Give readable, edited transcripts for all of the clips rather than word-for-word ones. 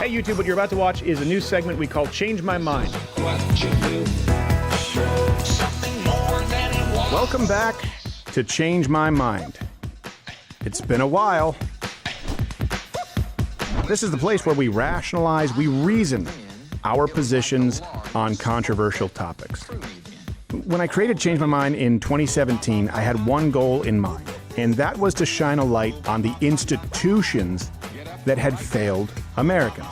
Hey YouTube, what you're about to watch is a new segment we call Change My Mind. Welcome back to Change My Mind. It's been a while. This is the place where we rationalize, we reason our positions on controversial topics. When I created Change My Mind in 2017, I had one goal in mind, and that was to shine a light on the institutions that had failed Americans.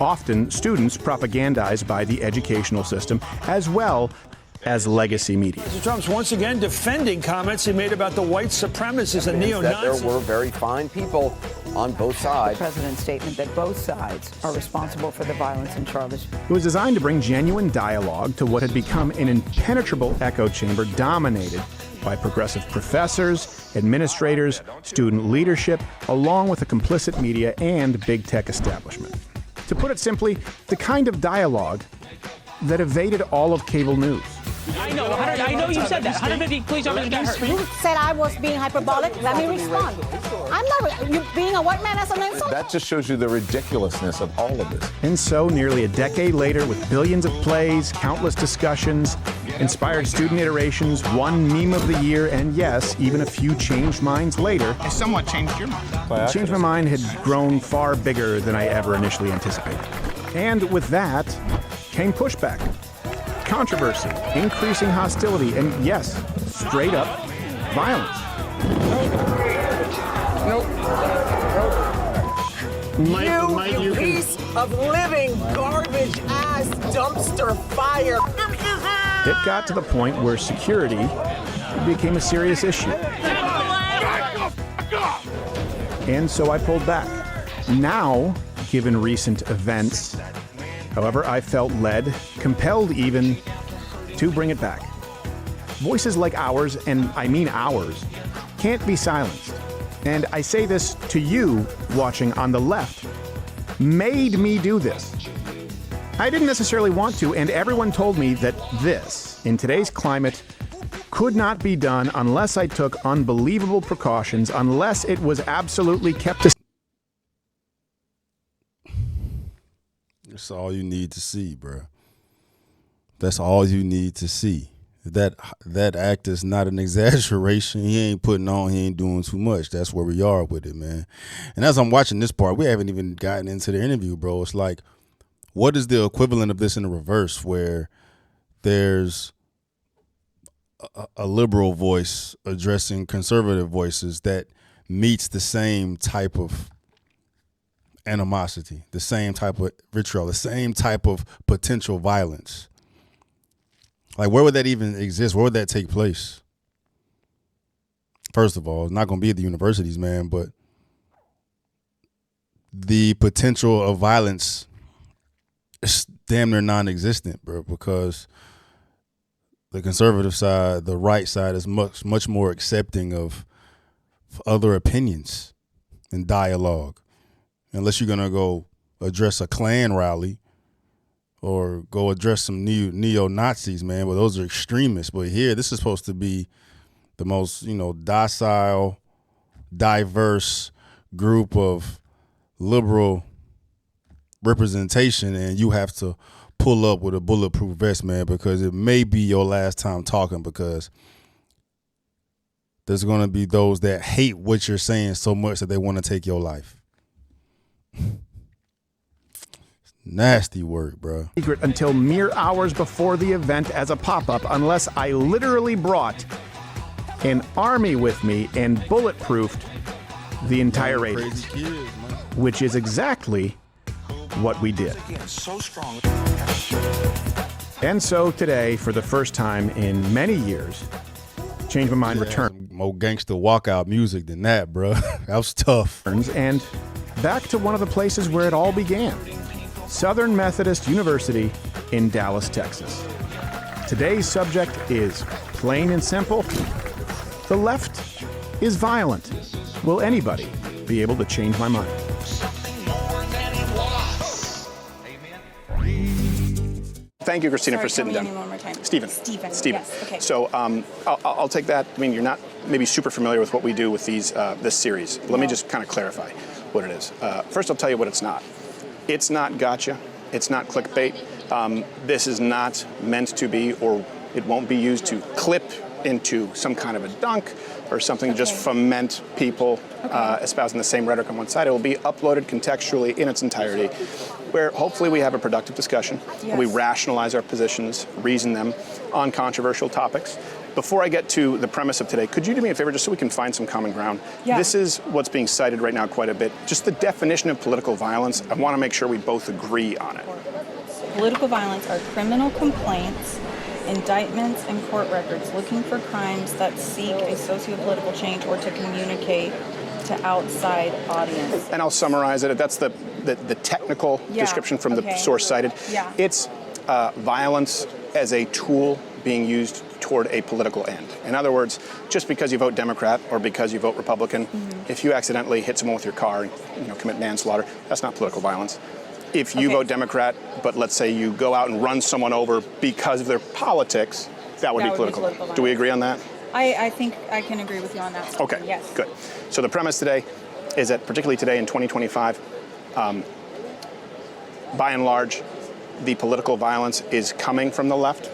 Often students propagandized by the educational system, as well as legacy media. Mr. Trump's once again defending comments he made about the white supremacists and neo-Nazis. There were very fine people on both sides. The president's statement that both sides are responsible for the violence in Charlottesville. It was designed to bring genuine dialogue to what had become an impenetrable echo chamber dominated by progressive professors, administrators, student leadership, along with the complicit media and big tech establishment. To put it simply, the kind of dialogue that evaded all of cable news. I know you said that. 150 police officers got hurt. You said I was being hyperbolic. Let me respond. I'm not. You being a white man as an insult? That just shows you the ridiculousness of all of this. And so, nearly a decade later, with billions of plays, countless discussions, inspired student iterations, one meme of the year, and yes, even a few changed minds later, It somewhat changed your mind. Change My Mind had grown far bigger than I ever initially anticipated. And with that came pushback, controversy, increasing hostility, and yes, straight up violence. You piece of living garbage-ass dumpster fire. It got to the point where security became a serious issue. And so I pulled back. Now, given recent events, however, I felt led, compelled even, to bring it back. Voices like ours, and I mean ours, can't be silenced. And I say this to you watching on the left, made me do this. I didn't necessarily want to, and everyone told me that this, in today's climate, could not be done unless I took unbelievable precautions, unless it was absolutely kept a... That's all you need to see, bro. That's all you need to see. That act is not an exaggeration. He ain't putting on, he ain't doing too much. That's where we are with it, man. And as I'm watching this part, we haven't even gotten into the interview, bro. It's like, what is the equivalent of this in the reverse, where there's a liberal voice addressing conservative voices that meets the same type of animosity, the same type of vitriol, the same type of potential violence? Like, where would that even exist? Where would that take place? First of all, it's not going to be at the universities, man, but the potential of violence is damn near non-existent, bro, because the conservative side, the right side, is much more accepting of other opinions and dialogue. Unless you're going to go address a Klan rally or go address some neo-Nazis, man. Well, those are extremists. But here, this is supposed to be the most, docile, diverse group of liberal representation, and you have to pull up with a bulletproof vest, man, because it may be your last time talking, because there's going to be those that hate what you're saying so much that they want to take your life. Nasty work, bro. Secret until mere hours before the event as a pop-up, unless I literally brought an army with me and bulletproofed the entire radius, which is exactly what we did. And so today, for the first time in many years, Change My Mind returned. More gangster walkout music than that, bro. That was tough. And back to one of the places where it all began, Southern Methodist University in Dallas, Texas. Today's subject is plain and simple. The left is violent. Will anybody be able to change my mind? Thank you, Christina, for sitting down. One more time. Stephen. Yes, okay. So I'll take that. I mean, you're not maybe super familiar with what we do with these this series. Let me just kind of clarify what it is. First, I'll tell you what it's not. It's not gotcha. It's not clickbait. This is not meant to be, or it won't be used to clip into some kind of a dunk or something to just foment people espousing the same rhetoric on one side. It will be uploaded contextually in its entirety, where hopefully we have a productive discussion. Yes. We rationalize our positions, reason them on controversial topics. Before I get to the premise of today, could you do me a favor just so we can find some common ground? Yeah. This is what's being cited right now quite a bit. Just the definition of political violence. I want to make sure we both agree on it. Political violence are criminal complaints, indictments, and court records looking for crimes that seek a socio-political change or to communicate to outside audience. And I'll summarize it. That's the technical description from the source cited. Yeah. It's violence as a tool being used toward a political end. In other words, just because you vote Democrat or because you vote Republican, if you accidentally hit someone with your car and commit manslaughter, that's not political violence. If you vote Democrat, but let's say you go out and run someone over because of their politics, that would be political violence. Do we agree on that? I think I can agree with you on that. Okay, yes. Good. So the premise today is that particularly today in 2025, by and large, the political violence is coming from the left.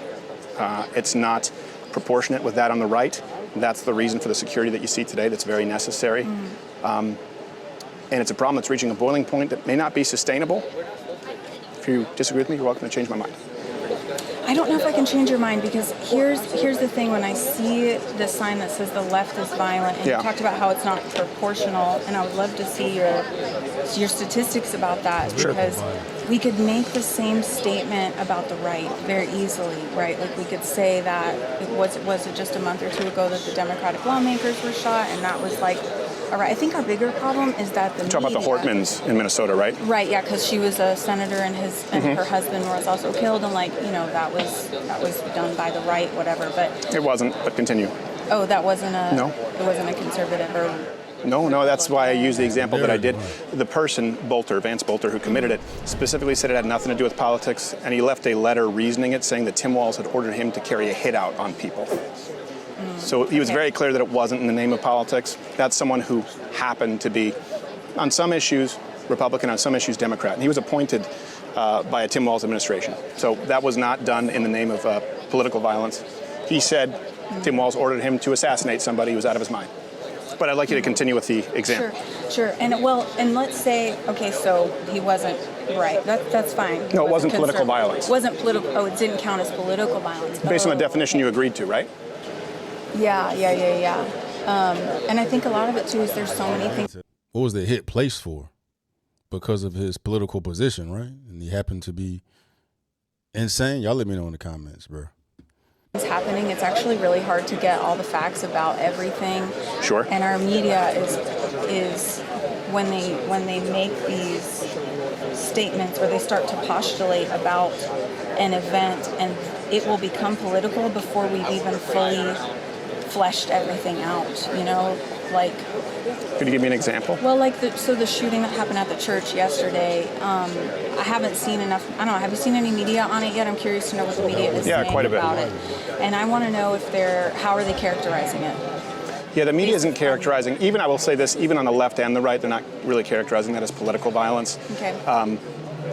It's not proportionate with that on the right. That's the reason for the security that you see today that's very necessary. And it's a problem that's reaching a boiling point that may not be sustainable. If you disagree with me, you're welcome to change my mind. I don't know if I can change your mind, because here's the thing. When I see the sign that says the left is violent, and you talked about how it's not proportional, and I would love to see your statistics about that, because we could make the same statement about the right very easily, right? Like we could say that was it just a month or two ago that the Democratic lawmakers were shot, and that was like, all right. I think our bigger problem is that the Talk about the Hortmans in Minnesota, right? Right, yeah, because she was a senator and her husband was also killed, and that was done by the right, whatever. But it wasn't. But continue. Oh, that wasn't a No. It wasn't a conservative or. No, that's why I used the example that I did. The person, Vance Bolter, who committed it, specifically said it had nothing to do with politics, and he left a letter reasoning it, saying that Tim Walz had ordered him to carry a hit out on people. So he was very clear that it wasn't in the name of politics. That's someone who happened to be, on some issues, Republican, on some issues, Democrat. And he was appointed by a Tim Walz administration. So that was not done in the name of political violence. He said Tim Walz ordered him to assassinate somebody who was out of his mind. But I'd like you to continue with the example. Sure. And let's say, okay, so he wasn't right. That's fine. No, it wasn't political violence. It wasn't political. Oh, it didn't count as political violence. Based on the definition you agreed to, right? Yeah. And I think a lot of it too is there's so many things. What was the hit placed for? Because of his political position, right? And he happened to be insane. Y'all let me know in the comments, bro. It's happening. It's actually really hard to get all the facts about everything. Sure. And our media is when they make these statements or they start to postulate about an event, and it will become political before we've even fully fleshed everything out. Could you give me an example? Well, the shooting that happened at the church yesterday, I haven't seen enough. I don't know. Have you seen any media on it yet? I'm curious to know what the media is saying quite a bit. about it. And I want to know how are they characterizing it? Yeah, the media isn't characterizing, even I will say this, even on the left and the right, they're not really characterizing that as political violence. Okay.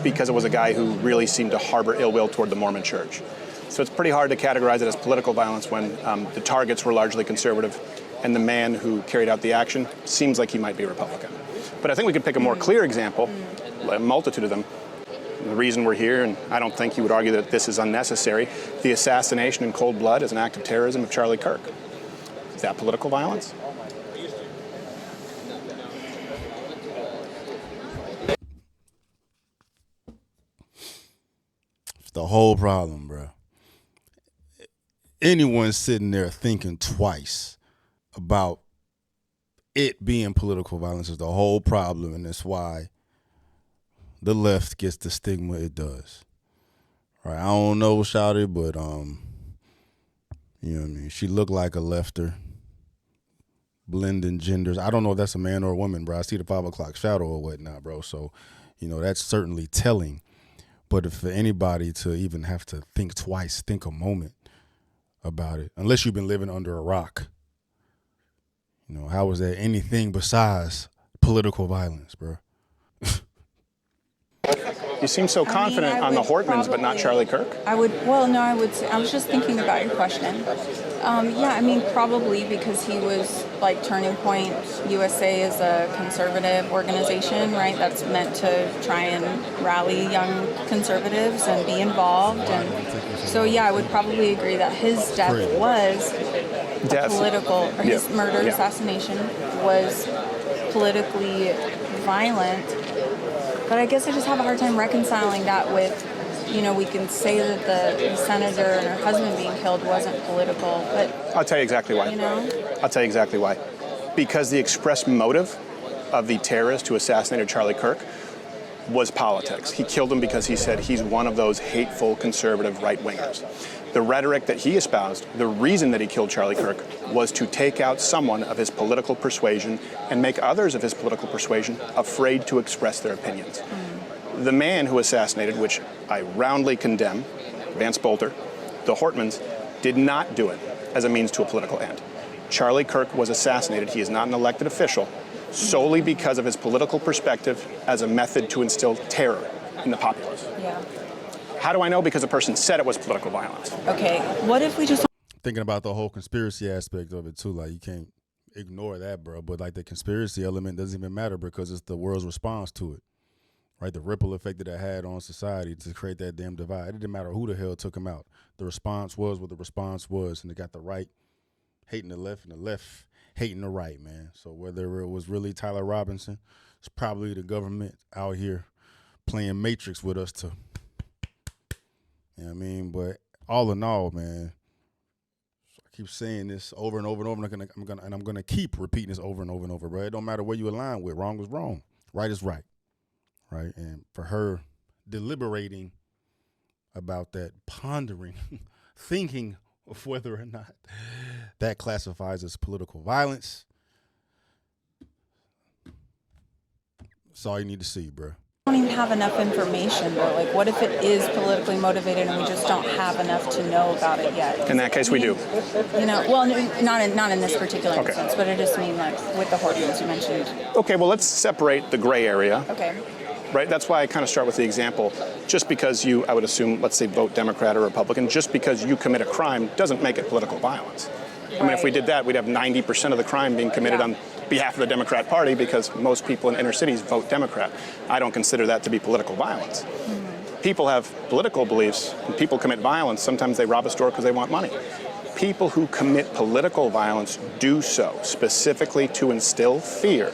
Because it was a guy who really seemed to harbor ill will toward the Mormon church. So it's pretty hard to categorize it as political violence when the targets were largely conservative and the man who carried out the action seems like he might be a Republican. But I think we could pick a more clear example, a multitude of them. The reason we're here, and I don't think you would argue that this is unnecessary, the assassination in cold blood as an act of terrorism of Charlie Kirk. Is that political violence? It's the whole problem, bro. Anyone sitting there thinking twice about it being political violence is the whole problem, and that's why the left gets the stigma it does. Right? I don't know Shawty, but you know what I mean? She looked like a lefter, blending genders. I don't know if that's a man or a woman, bro. I see the 5 o'clock shadow or whatnot, bro. So, that's certainly telling. But if for anybody to even have to think twice, think a moment about it, unless you've been living under a rock, how is that anything besides political violence, bro? You seem so confident on the Hortmans, but not Charlie Kirk. I would say, I was just thinking about your question. Yeah, I mean, probably because he was like Turning Point USA is a conservative organization, right? That's meant to try and rally young conservatives and be involved. And so, yeah, I would probably agree that his death was political, or his murder, assassination was politically violent. But I guess I just have a hard time reconciling that with, we can say that the senator and her husband being killed wasn't political, but... I'll tell you exactly why. I'll tell you exactly why. Because the express motive of the terrorist who assassinated Charlie Kirk was politics. He killed him because he said he's one of those hateful conservative right-wingers. The rhetoric that he espoused, the reason that he killed Charlie Kirk, was to take out someone of his political persuasion and make others of his political persuasion afraid to express their opinions. The man who assassinated, which I roundly condemn, Vance Bolter, the Hortmans, did not do it as a means to a political end. Charlie Kirk was assassinated, he is not an elected official, solely because of his political perspective as a method to instill terror in the populace. Yeah. How do I know? Because a person said it was political violence. Okay, what if we just... Thinking about the whole conspiracy aspect of it too, like you can't ignore that, bro. But like the conspiracy element doesn't even matter because it's the world's response to it, right? The ripple effect that it had on society to create that damn divide. It didn't matter who the hell took him out. The response was what the response was, and they got the right hating the left and the left hating the right, man. So whether it was really Tyler Robinson, it's probably the government out here playing Matrix with us to... You know what I mean? But all in all, man, I keep saying this over and over and over, and I'm gonna keep repeating this over and over and over, bro. It don't matter where you align with. Wrong is wrong. Right is right. Right? And for her deliberating about that, pondering, thinking of whether or not that classifies as political violence, that's all you need to see, bro. don't even have enough information, though. Like, what if it is politically motivated and we just don't have enough to know about it yet? In that case, we do. Well, not in this particular instance, but I just mean like with the Hortmans you mentioned. Okay, well, let's separate the gray area. Okay. Right, that's why I kind of start with the example. Just because you, I would assume, let's say, vote Democrat or Republican, just because you commit a crime doesn't make it political violence. I mean, if we did that, we'd have 90% of the crime being committed on behalf of the Democrat Party because most people in inner cities vote Democrat. I don't consider that to be political violence. People have political beliefs, and people commit violence. Sometimes they rob a store because they want money. People who commit political violence do so specifically to instill fear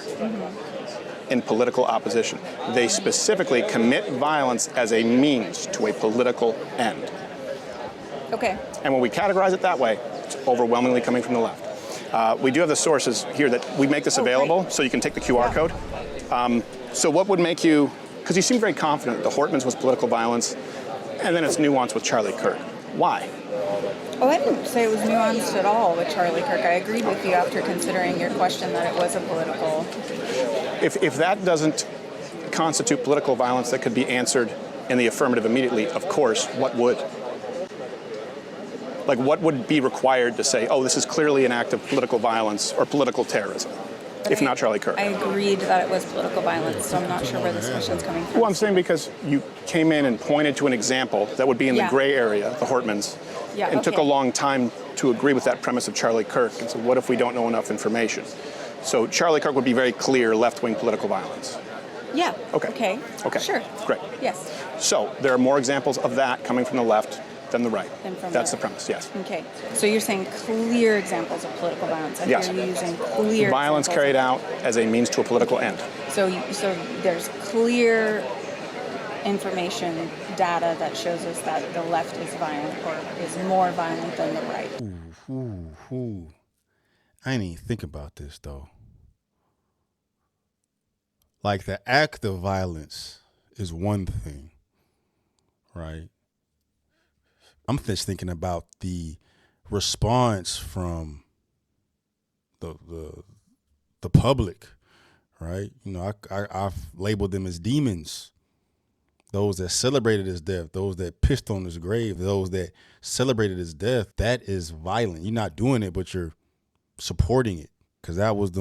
in political opposition. They specifically commit violence as a means to a political end. Okay. And when we categorize it that way, it's overwhelmingly coming from the left. We do have the sources here that we make this available, so you can take the QR code. So what would make you, because you seem very confident that the Hortmans was political violence, and then it's nuanced with Charlie Kirk. Why? Oh, I didn't say it was nuanced at all with Charlie Kirk. I agreed with you after considering your question that it was a political. If that doesn't constitute political violence that could be answered in the affirmative immediately, of course, what would? Like, what would be required to say, oh, this is clearly an act of political violence or political terrorism, if not Charlie Kirk? I agreed that it was political violence, so I'm not sure where this question's coming from. Well, I'm saying because you came in and pointed to an example that would be in the gray area, the Hortmans, and took a long time to agree with that premise of Charlie Kirk. And so what if we don't know enough information? So Charlie Kirk would be very clear left-wing political violence. Yeah. Okay. Sure. Great. Yes. So there are more examples of that coming from the left than the right. That's the premise, yes. Okay. So you're saying clear examples of political violence. I hear you using clear violence carried out as a means to a political end. So there's clear information, data that shows us that the left is violent or is more violent than the right. I didn't even think about this, though. Like, the act of violence is one thing, right? I'm just thinking about the response from the public, right? You know, I've labeled them as demons. Those that celebrated his death, those that pissed on his grave, those that celebrated his death. That is violent. You're not doing it, but you're supporting it, because that was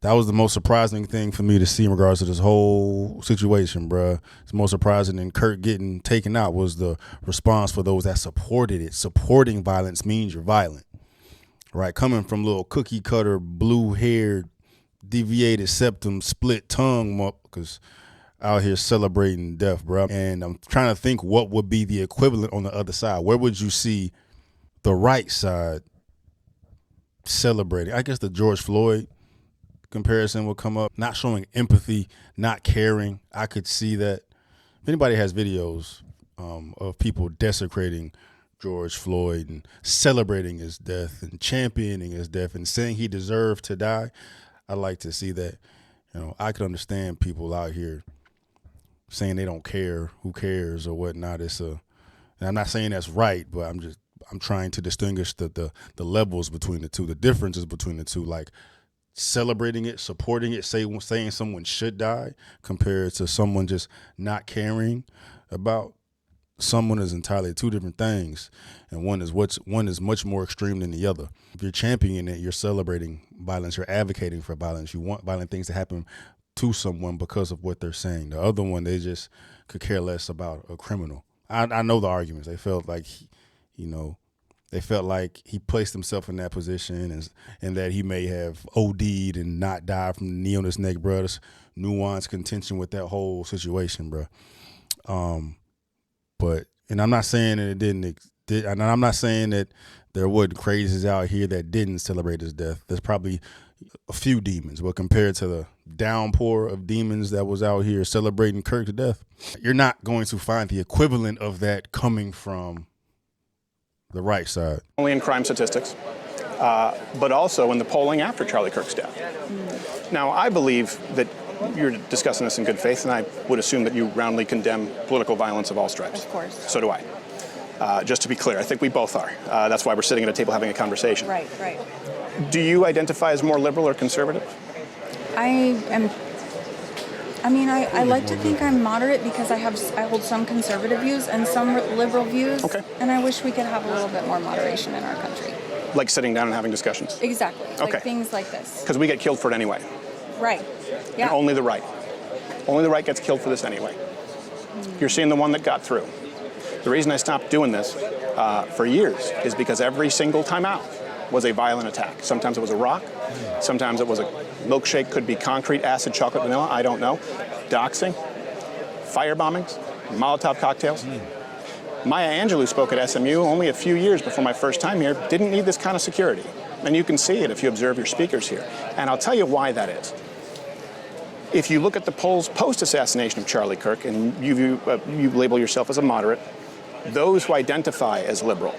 That was the most surprising thing for me to see in regards to this whole situation, bruh. It's most surprising than Kirk getting taken out was the response for those that supported it. Supporting violence means you're violent, right? Coming from little cookie cutter, blue-haired, deviated septum, split tongue, because out here celebrating death, bruh. And I'm trying to think what would be the equivalent on the other side. Where would you see the right side celebrating? I guess the George Floyd comparison will come up. Not showing empathy, not caring. I could see that. If anybody has videos of people desecrating George Floyd and celebrating his death and championing his death and saying he deserved to die, I'd like to see that. You know, I could understand people out here saying they don't care, who cares or whatnot. And I'm not saying that's right, but I'm trying to distinguish the levels between the two, the differences between the two, like celebrating it, supporting it, saying someone should die compared to someone just not caring about someone is entirely two different things. And one is much more extreme than the other. If you're championing it, you're celebrating violence, you're advocating for violence. You want violent things to happen to someone because of what they're saying. The other one, they just could care less about a criminal. I know the arguments. They felt like, they felt like he placed himself in that position and that he may have OD'd and not died from the knee on his neck, bro. There's nuanced contention with that whole situation, bro. And I'm not saying that it didn't, and I'm not saying that there weren't crazies out here that didn't celebrate his death. There's probably a few demons, but compared to the downpour of demons that was out here celebrating Kirk to death, you're not going to find the equivalent of that coming from the right side. Only in crime statistics, but also in the polling after Charlie Kirk's death. Now, I believe that you're discussing this in good faith, and I would assume that you roundly condemn political violence of all stripes. Of course. So do I. Just to be clear, I think we both are. That's why we're sitting at a table having a conversation. Right. Do you identify as more liberal or conservative? I like to think I'm moderate because I hold some conservative views and some liberal views. Okay. And I wish we could have a little bit more moderation in our country. Like sitting down and having discussions? Exactly. Okay. Like things like this. Because we get killed for it anyway. Right. Yeah. And only the right. Only the right gets killed for this anyway. You're seeing the one that got through. The reason I stopped doing this for years is because every single time out was a violent attack. Sometimes it was a rock. Sometimes it was a milkshake, could be concrete, acid, chocolate, vanilla, I don't know. Doxing, firebombings, Molotov cocktails. Maya Angelou spoke at SMU only a few years before my first time here, didn't need this kind of security. And you can see it if you observe your speakers here. And I'll tell you why that is. If you look at the polls post-assassination of Charlie Kirk, and you label yourself as a moderate, those who identify as liberal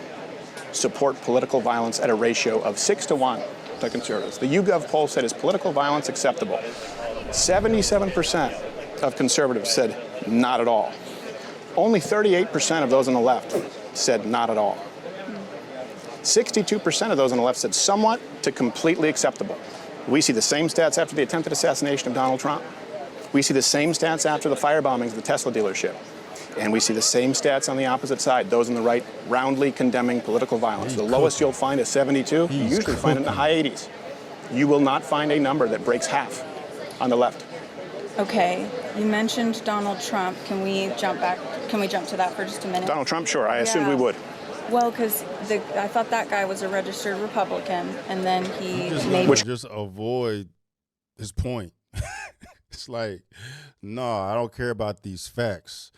support political violence at a ratio of 6-1 to conservatives. The YouGov poll said, is political violence acceptable? 77% of conservatives said not at all. Only 38% of those on the left said not at all. 62% of those on the left said somewhat to completely acceptable. We see the same stats after the attempted assassination of Donald Trump. We see the same stats after the firebombings of the Tesla dealership. And we see the same stats on the opposite side, those on the right roundly condemning political violence. The lowest you'll find is 72. You usually find it in the high 80s. You will not find a number that breaks half on the left. Okay, you mentioned Donald Trump. Can we jump to that for just a minute? Donald Trump, sure. I assumed we would. Well, because I thought that guy was a registered Republican, and then he just avoid his point. It's like, no, I don't care about these facts.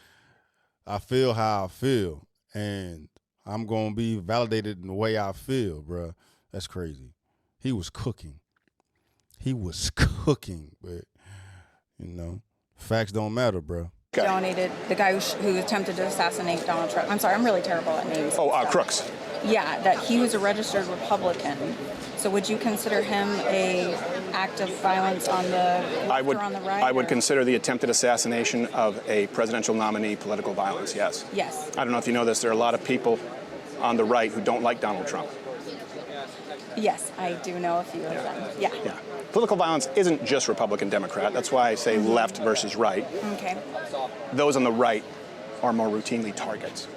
I feel how I feel, and I'm going to be validated in the way I feel, bro. That's crazy. He was cooking, but, facts don't matter, bro. Donated the guy who attempted to assassinate Donald Trump. I'm sorry, I'm really terrible at names. Crooks. Yeah, that he was a registered Republican. So would you consider him a act of violence on the left or on the right? I would consider the attempted assassination of a presidential nominee political violence, yes. Yes. I don't know if you know this, there are a lot of people on the right who don't like Donald Trump. Yes, I do know a few of them. Yeah. Political violence isn't just Republican-Democrat. That's why I say left versus right. Okay. Those on the right are more routinely targets,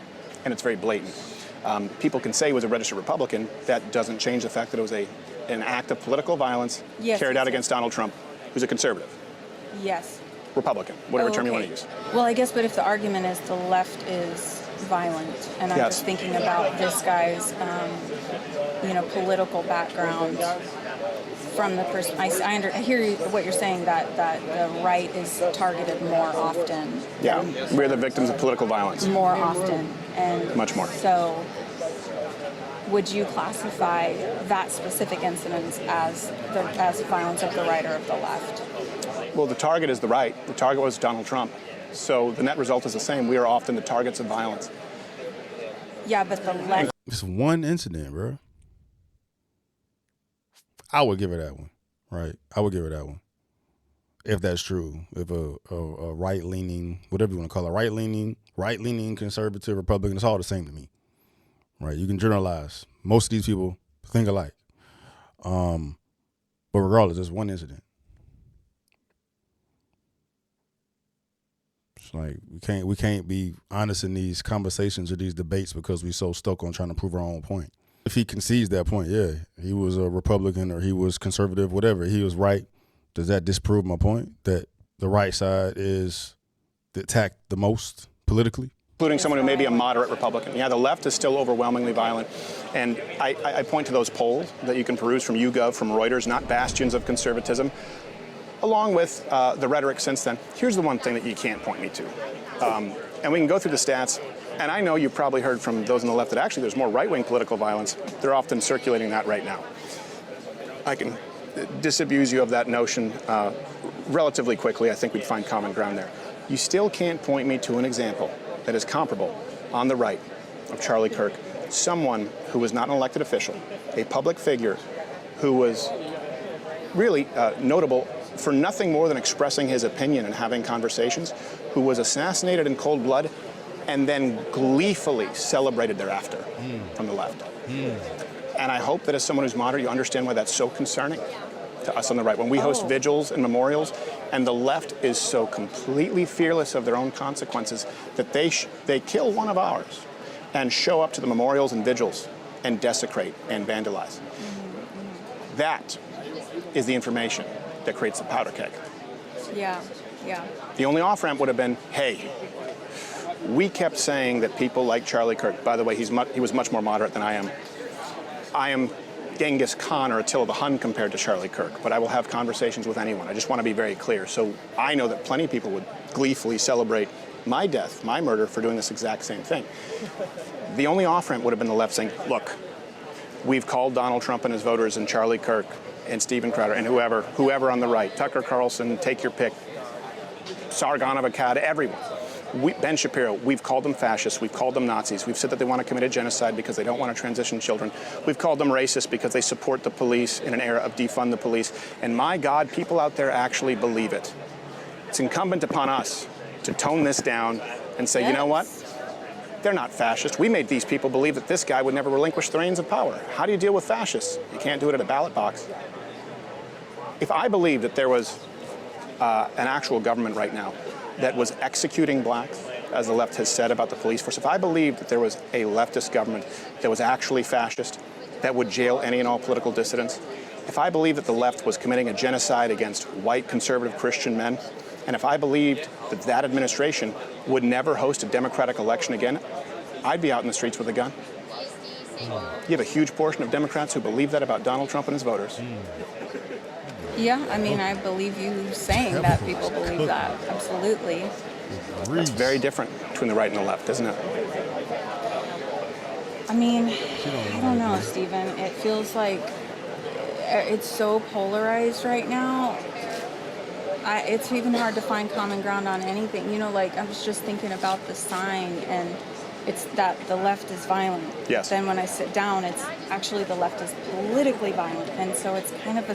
and it's very blatant. People can say he was a registered Republican. That doesn't change the fact that it was an an act of political violence carried out against Donald Trump, who's a conservative. Yes. Republican, whatever term you want to use. Well, I guess, but if the argument is the left is violent, and I'm just thinking about this guy's, political background from the person. I hear what you're saying, that the right is targeted more often. Yeah, we're the victims of political violence. More often, and much more. So, would you classify that specific incident as violence of the right or of the left? Well, the target is the right. The target was Donald Trump. So the net result is the same. We are often the targets of violence. Yeah, but the left. It's one incident, bro. I would give her that one, right? I would give her that one. If that's true. If a right-leaning, whatever you want to call it, right-leaning conservative Republican, it's all the same to me, right? You can generalize. Most of these people think alike. But regardless, it's one incident. It's like we can't be honest in these conversations or these debates because we're so stuck on trying to prove our own point. If he concedes that point, yeah, he was a Republican or he was conservative, whatever, he was right. Does that disprove my point that the right side is attacked the most politically? Including someone who may be a moderate Republican. Yeah, the left is still overwhelmingly violent. And I point to those polls that you can peruse from YouGov, from Reuters, not bastions of conservatism, along with the rhetoric since then. Here's the one thing that you can't point me to. And we can go through the stats. And I know you've probably heard from those on the left that actually there's more right-wing political violence. They're often circulating that right now. I can disabuse you of that notion relatively quickly. I think we'd find common ground there. You still can't point me to an example that is comparable on the right of Charlie Kirk, someone who was not an elected official, a public figure who was really notable for nothing more than expressing his opinion and having conversations, who was assassinated in cold blood and then gleefully celebrated thereafter from the left. And I hope that as someone who's moderate, you understand why that's so concerning to us on the right. When we host vigils and memorials, and the left is so completely fearless of their own consequences that they kill one of ours and show up to the memorials and vigils and desecrate and vandalize. That is the information that creates the powder keg. Yeah. The only off-ramp would have been, hey, we kept saying that people like Charlie Kirk, by the way, he was much more moderate than I am. I am Genghis Khan or Attila the Hun compared to Charlie Kirk, but I will have conversations with anyone. I just want to be very clear. So I know that plenty of people would gleefully celebrate my death, my murder, for doing this exact same thing. The only off-ramp would have been the left saying, look, we've called Donald Trump and his voters and Charlie Kirk and Steven Crowder and whoever on the right, Tucker Carlson, take your pick, Sargon of Akkad, everyone. Ben Shapiro, we've called them fascists, we've called them Nazis, we've said that they want to commit a genocide because they don't want to transition children, we've called them racist because they support the police in an era of defund the police, and my God, people out there actually believe it. It's incumbent upon us to tone this down and say, you know what? They're not fascists. We made these people believe that this guy would never relinquish the reins of power. How do you deal with fascists? You can't do it at a ballot box. If I believed that there was an actual government right now that was executing blacks, as the left has said about the police force, if I believed that there was a leftist government that was actually fascist, that would jail any and all political dissidents, if I believed that the left was committing a genocide against white conservative Christian men, and if I believed that that administration would never host a democratic election again, I'd be out in the streets with a gun. You have a huge portion of Democrats who believe that about Donald Trump and his voters. Yeah, I mean, I believe you saying that people believe that. Absolutely. It's very different between the right and the left, isn't it? I mean, I don't know, Stephen. It feels like it's so polarized right now. It's even hard to find common ground on anything. You know, like, I was just thinking about the sign, and it's that the left is violent. Yes. Then when I sit down, it's actually the left is politically violent. And so it's kind of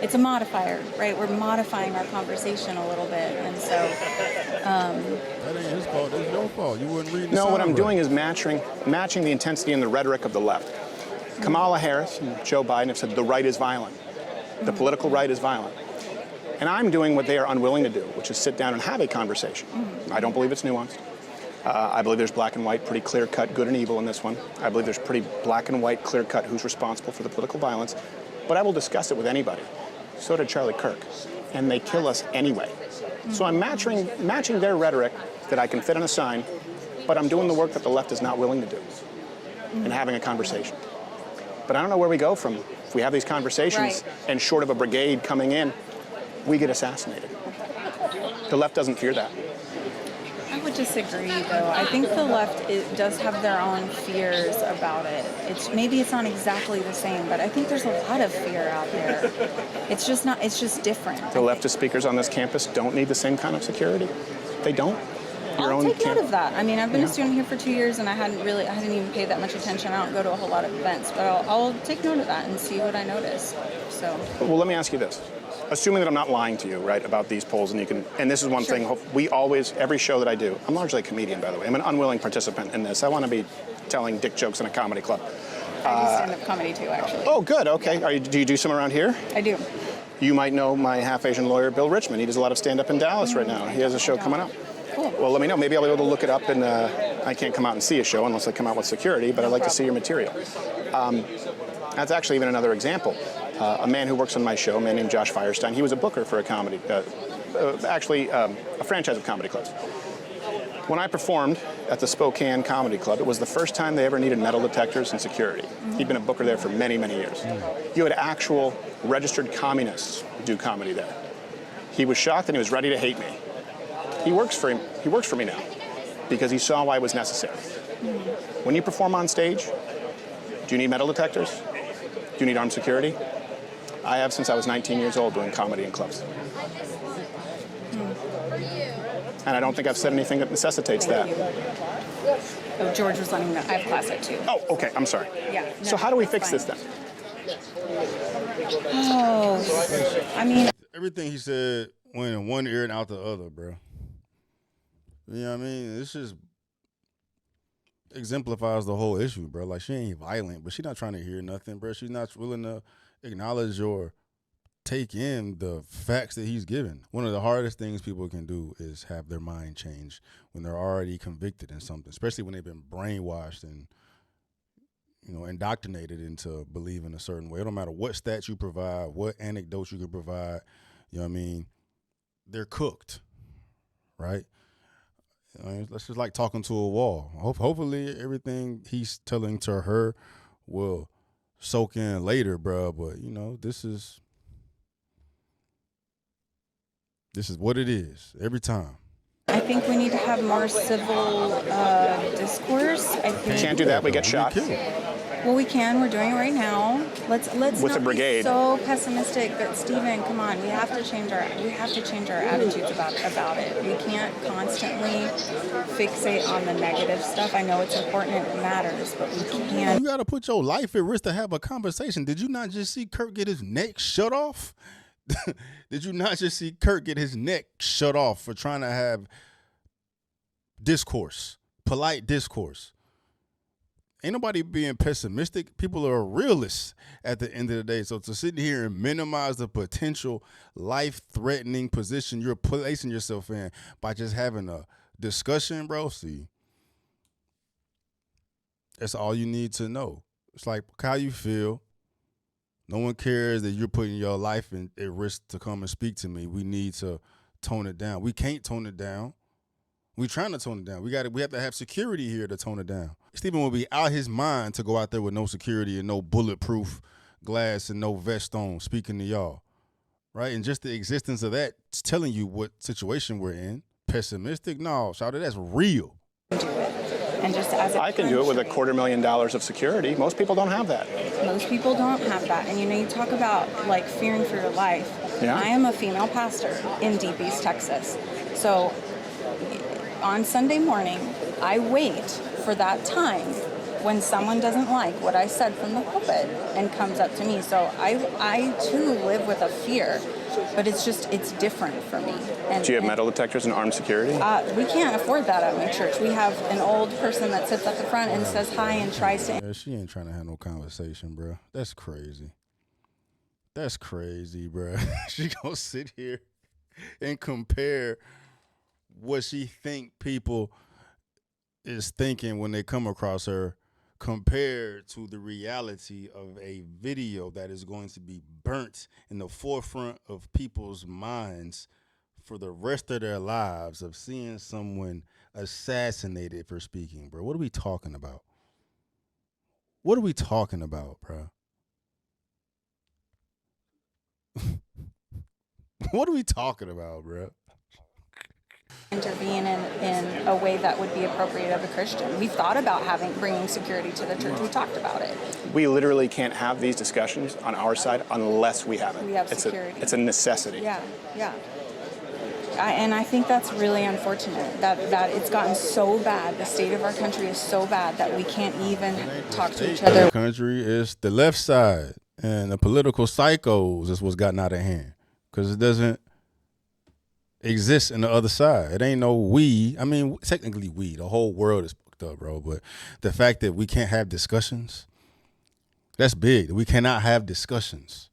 it's a modifier, right? We're modifying our conversation a little bit. And so that ain't his fault. It's your fault. You wouldn't read the No, sign what I'm right. doing is matching the intensity and the rhetoric of the left. Kamala Harris and Joe Biden have said the right is violent. The political right is violent. And I'm doing what they are unwilling to do, which is sit down and have a conversation. I don't believe it's nuanced. I believe there's black and white, pretty clear-cut good and evil in this one. I believe there's pretty black and white, clear-cut who's responsible for the political violence. But I will discuss it with anybody. So did Charlie Kirk. And they kill us anyway. So I'm matching their rhetoric that I can fit on a sign, but I'm doing the work that the left is not willing to do and having a conversation. But I don't know where we go from. If we have these conversations and short of a brigade coming in, we get assassinated. The left doesn't fear that. I would disagree, though. I think the left does have their own fears about it. Maybe it's not exactly the same, but I think there's a lot of fear out there. It's just not. It's just different. The leftist speakers on this campus don't need the same kind of security. They don't. I'll take note of that. I mean, I've been a student here for 2 years, and I hadn't even paid that much attention. I don't go to a whole lot of events, but I'll take note of that and see what I notice. So. Well, let me ask you this. Assuming that I'm not lying to you, right, about these polls, and this is one thing, we always, every show that I do, I'm largely a comedian, by the way. I'm an unwilling participant in this. I want to be telling dick jokes in a comedy club. I do stand-up comedy, too, actually. Oh, good, okay. Do you do some around here? I do. You might know my half-Asian lawyer, Bill Richmond. He does a lot of stand-up in Dallas right now. He has a show coming up. Cool. Well, let me know. Maybe I'll be able to look it up, and I can't come out and see a show unless I come out with security, but I'd like to see your material. That's actually even another example. A man who works on my show, a man named Josh Firestein, he was a booker for a comedy, a franchise of comedy clubs. When I performed at the Spokane Comedy Club, it was the first time they ever needed metal detectors and security. He'd been a booker there for many, many years. You had actual registered communists do comedy there. He was shocked and he was ready to hate me. He works for me now because he saw why it was necessary. When you perform on stage, do you need metal detectors? Do you need armed security? I have since I was 19 years old doing comedy in clubs. And I don't think I've said anything that necessitates that. Oh, George was letting me know. I have class at 2. Oh, okay, I'm sorry. Yeah. No, so how do we fix this then? Oh, I mean... Everything he said went in one ear and out the other, bro. You know what I mean? This just exemplifies the whole issue, bro. Like, she ain't violent, but she not trying to hear nothing, bro. She's not willing to acknowledge or take in the facts that he's given. One of the hardest things people can do is have their mind change when they're already convicted in something, especially when they've been brainwashed and, you know, indoctrinated into believing a certain way. It don't matter what stats you provide, what anecdotes you can provide, you know what I mean? They're cooked, right? That's just like talking to a wall. Hopefully everything he's telling to her will soak in later, bro. But, you know, this is what it is every time. I think we need to have more civil discourse. I think. Can't do that. We get shot. Well, we can. We're doing it right now. Let's with not the brigade. Be so pessimistic. But Stephen, come on, we have to change our attitudes about it. We can't constantly fixate on the negative stuff. I know it's important and it matters, but we can't. You got to put your life at risk to have a conversation. Did you not just see Kirk get his neck shut off? Did you not just see Kirk get his neck shut off for trying to have discourse, polite discourse? Ain't nobody being pessimistic. People are realists at the end of the day. So to sit here and minimize the potential life-threatening position you're placing yourself in by just having a discussion, bro, see, that's all you need to know. It's like how you feel. No one cares that you're putting your life at risk to come and speak to me. We need to tone it down. We can't tone it down. We're trying to tone it down. We have to have security here to tone it down. Stephen will be out his mind to go out there with no security and no bulletproof glass and no vest on speaking to y'all, right? And just the existence of that is telling you what situation we're in. Pessimistic? No, shout it, that's real. And just as I can do it with $250,000 of security. Most people don't have that. Most people don't have that. And, you know, you talk about, like, fearing for your life. Yeah. I am a female pastor in Deep East, Texas. So on Sunday morning, I wait for that time when someone doesn't like what I said from the pulpit and comes up to me. So I too live with a fear, but it's different for me. And, do you have metal detectors and armed security? We can't afford that at my church. We have an old person that sits at the front and says hi and tries to... Yeah, she ain't trying to have no conversation, bro. That's crazy. That's crazy, bro. She gonna sit here and compare what she think people is thinking when they come across her compared to the reality of a video that is going to be burnt in the forefront of people's minds for the rest of their lives of seeing someone assassinated for speaking, bro. What are we talking about? What are we talking about, bro? What are we talking about, bro? Intervene in a way that would be appropriate of a Christian. We thought about bringing security to the church. We talked about it. We literally can't have these discussions on our side unless we have it. We have security. It's a necessity. Yeah. And I think that's really unfortunate that it's gotten so bad. The state of our country is so bad that we can't even talk to each other. The country is the left side, and the political psychos is what's gotten out of hand because it doesn't exist in the other side. It ain't no we. I mean, technically we. The whole world is fucked up, bro. But the fact that we can't have discussions, that's big. We cannot have discussions.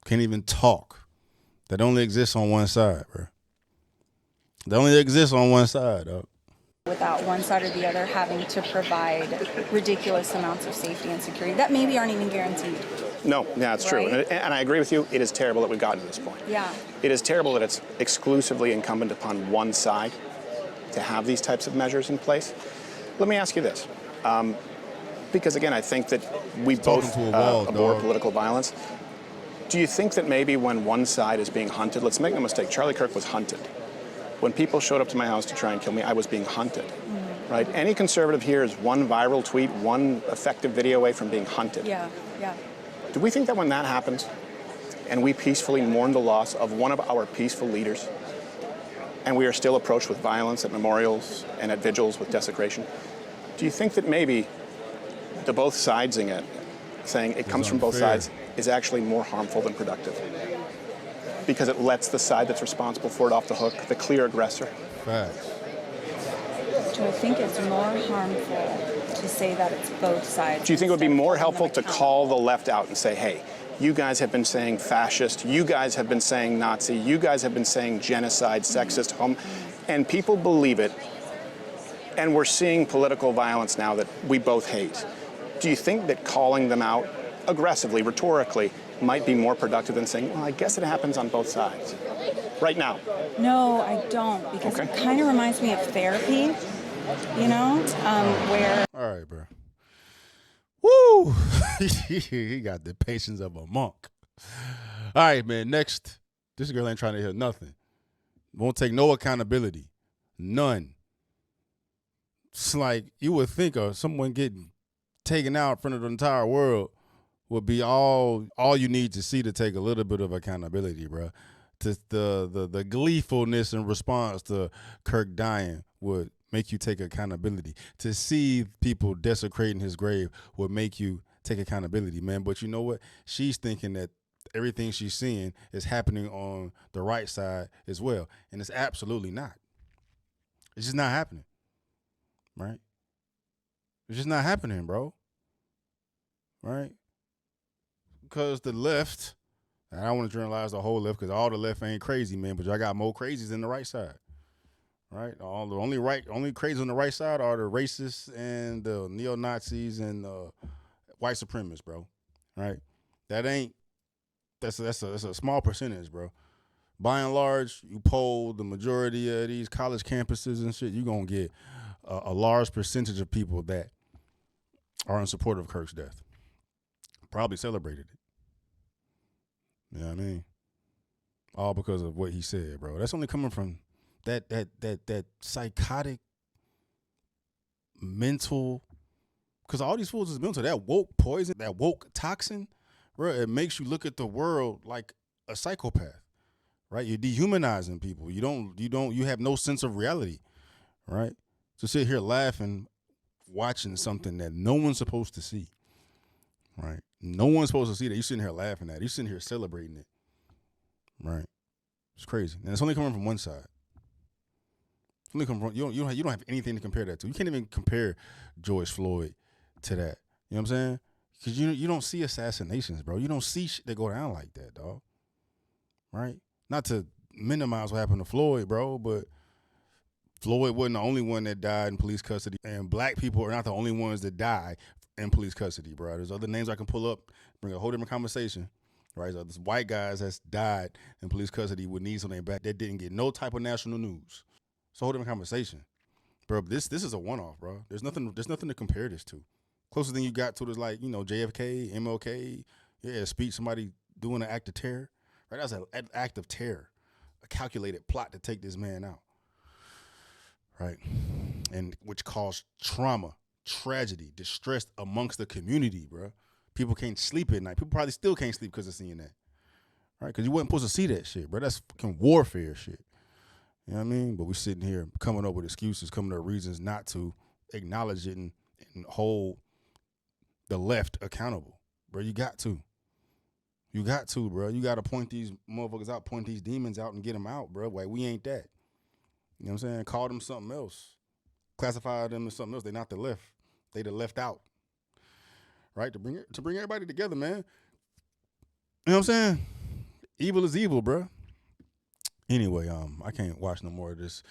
Can't even talk. That only exists on one side, bro. That only exists on one side, dog. Without one side or the other having to provide ridiculous amounts of safety and security that maybe aren't even guaranteed. No, yeah, it's true. And I agree with you. It is terrible that we've gotten to this point. Yeah. It is terrible that it's exclusively incumbent upon one side to have these types of measures in place. Let me ask you this. Because, again, I think that we both abhor political violence. Do you think that maybe when one side is being hunted, let's make no mistake, Charlie Kirk was hunted. When people showed up to my house to try and kill me, I was being hunted, right? Any conservative here is one viral tweet, one effective video away from being hunted. Yeah. Do we think that when that happens, and we peacefully mourn the loss of one of our peaceful leaders, and we are still approached with violence at memorials and at vigils with desecration, do you think that maybe the both sidesing it, saying it comes from both sides, is actually more harmful than productive? Because it lets the side that's responsible for it off the hook, the clear aggressor. Facts. Do I think it's more harmful to say that it's both sides? Do you think it would be more helpful to call the left out and say, hey, you guys have been saying fascist, you guys have been saying Nazi, you guys have been saying genocide, sexist, and people believe it, and we're seeing political violence now that we both hate. Do you think that calling them out aggressively, rhetorically, might be more productive than saying, well, I guess it happens on both sides right now? No, I don't, because it kind of reminds me of therapy, you know, where... All right, bro. Woo! He got the patience of a monk. All right, man, next. This girl ain't trying to hear nothing. Won't take no accountability. None. It's like you would think of someone getting taken out in front of the entire world would be all you need to see to take a little bit of accountability, bro. The gleefulness in response to Kirk dying would make you take accountability. To see people desecrating his grave would make you take accountability, man. But you know what? She's thinking that everything she's seeing is happening on the right side as well. And it's absolutely not. It's just not happening, right? It's just not happening, bro. Right? Because the left, and I don't want to generalize the whole left because all the left ain't crazy, man, but y'all got more crazies than the right side. Right? Only crazy on the right side are the racists and the neo-Nazis and white supremacists, bro. Right? That's a small percentage, bro. By and large, you poll the majority of these college campuses and shit, you're going to get a large percentage of people that are in support of Kirk's death. Probably celebrated it. You know what I mean? All because of what he said, bro. That's only coming from that psychotic mental, because all these fools is mental. That woke poison, that woke toxin, bro, it makes you look at the world like a psychopath, right? You're dehumanizing people. You have no sense of reality, right? To sit here laughing, watching something that no one's supposed to see, right? No one's supposed to see that. You're sitting here laughing at it. You're sitting here celebrating it, right? It's crazy. And it's only coming from one side. It's only coming from, you don't have anything to compare that to. You can't even compare George Floyd to that. You know what I'm saying? Because you don't see assassinations, bro. You don't see shit that go down like that, dog. Right? Not to minimize what happened to Floyd, bro, but Floyd wasn't the only one that died in police custody, and black people are not the only ones that die in police custody, bro. There's other names I can pull up, bring a whole different conversation, right? So this white guys that's died in police custody with knees on their back that didn't get no type of national news. It's a whole different conversation, bro. This is a one-off, bro. There's nothing to compare this to. Closest thing you got to is like, you know, JFK, MLK, yeah, speech, somebody doing an act of terror, right? That's an act of terror, a calculated plot to take this man out, right? And which caused trauma, tragedy, distress amongst the community, bro. People can't sleep at night. People probably still can't sleep because of seeing that, right? Because you wasn't supposed to see that shit, bro. That's fucking warfare shit. You know what I mean? But we sitting here coming up with excuses, coming up with reasons not to acknowledge it and hold the left accountable, bro. You got to. You got to, bro. You got to point these motherfuckers out, point these demons out and get them out, bro. Like, we ain't that. You know what I'm saying? Call them something else. Classify them as something else. They not the left. They the left out. Right? To bring everybody together, man. You know what I'm saying? Evil is evil, bro. Anyway, I can't watch no more of this.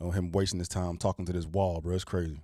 Him wasting his time talking to this wall, bro. It's crazy.